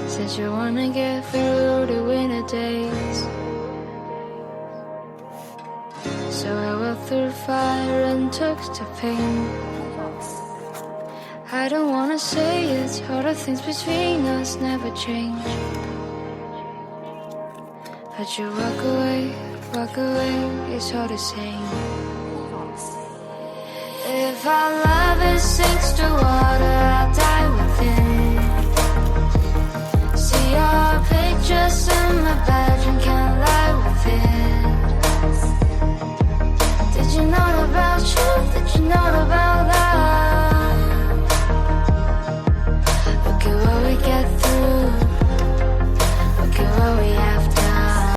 Said you wanna get through the winter days, so I walked through fire and took the pain. I don't wanna say it, all the things between us never change. But you walk away, it's all the same. If our love is sinks to water,